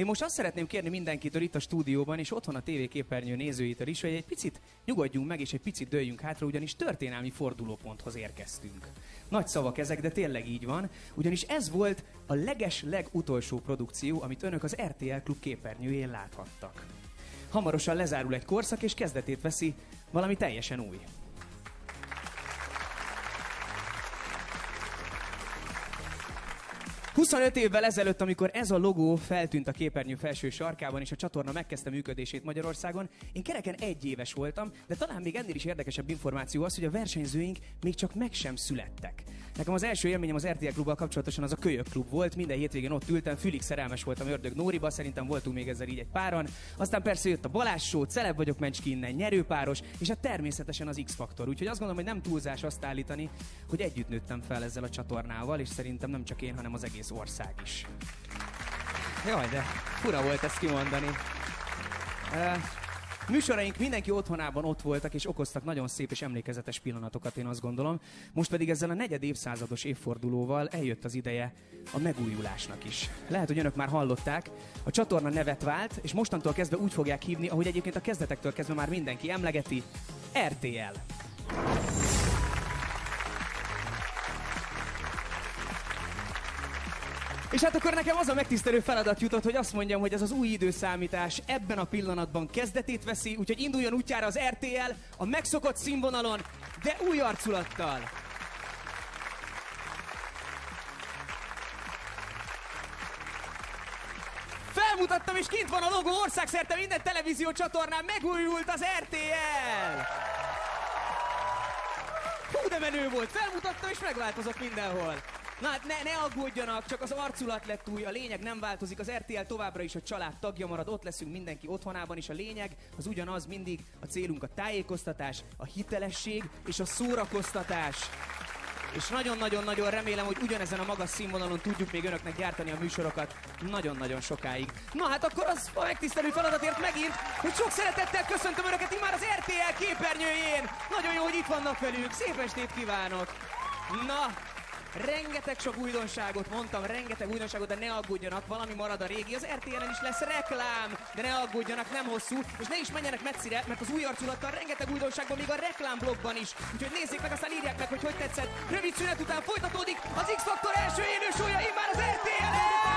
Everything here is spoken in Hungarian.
Én most azt szeretném kérni mindenkitől itt a stúdióban és otthon a tévéképernyő nézőitől is, hogy egy picit nyugodjunk meg és egy picit dőljünk hátra, ugyanis történelmi fordulóponthoz érkeztünk. Nagy szavak ezek, de tényleg így van, ugyanis ez volt a legutolsó produkció, amit önök az RTL Klub képernyőjén láthattak. Hamarosan lezárul egy korszak, és kezdetét veszi valami teljesen új. ...25 évvel ezelőtt, amikor ez a logó feltűnt a képernyő felső sarkában, és a csatorna megkezdte működését Magyarországon, én kereken 1 éves voltam, de talán még ennél is érdekesebb információ az, hogy a versenyzőink még csak meg sem születtek. Nekem az első élményem az RTL Klubbal kapcsolatosan az a Kölyök Klub volt, minden hétvégén ott ültem, fülig szerelmes voltam Ördög Nóriba, szerintem voltunk még ezzel így egy páran. Aztán persze jött a Balázs Show, Celeb vagyok Mencski innen, nyerőpáros, és hát természetesen az X-faktor. Úgyhogy azt gondolom, hogy nem túlzás azt állítani, hogy együtt nőttem fel ezzel a csatornával, és szerintem nem csak én, hanem az egész ország is. Jaj, de fura volt ezt kimondani. Műsoraink mindenki otthonában ott voltak, és okoztak nagyon szép és emlékezetes pillanatokat, én azt gondolom. Most pedig ezzel a 4. évszázados évfordulóval eljött az ideje a megújulásnak is. Lehet, hogy önök már hallották, a csatorna nevet vált, és mostantól kezdve úgy fogják hívni, ahogy egyébként a kezdetektől kezdve már mindenki emlegeti, RTL. És hát akkor nekem az a megtisztelő feladat jutott, hogy azt mondjam, hogy ez az új időszámítás ebben a pillanatban kezdetét veszi, úgyhogy induljon útjára az RTL a megszokott színvonalon, de új arculattal. Felmutattam, és kint van a logó, országszerte minden televízió csatornán megújult az RTL! Hú, de menő volt, felmutattam, és megváltozott mindenhol. Na hát ne aggódjanak, csak az arculat lett új, a lényeg nem változik, az RTL továbbra is a család tagja marad, ott leszünk mindenki otthonában, és a lényeg az ugyanaz mindig, a célunk a tájékoztatás, a hitelesség és a szórakoztatás. És nagyon-nagyon-nagyon remélem, hogy ugyanezen a magas színvonalon tudjuk még önöknek gyártani a műsorokat nagyon-nagyon sokáig. Na hát akkor az a megtisztelő feladatért megint, hogy sok szeretettel köszöntöm önöket immár az RTL képernyőjén. Nagyon jó, hogy itt vannak velünk, szép estét kívánok! Na! Rengeteg sok újdonságot mondtam, rengeteg újdonságot, de ne aggódjanak, valami marad a régi. Az RTL-en is lesz reklám, de ne aggódjanak, nem hosszú, és ne is menjenek messzire, mert az új arculattal rengeteg újdonságban, még a reklámblogban is. Úgyhogy nézzék meg, aztán írják meg, hogy tetszett. Rövid szünet után folytatódik az X-faktor első élő show-ja immár az RTL-en!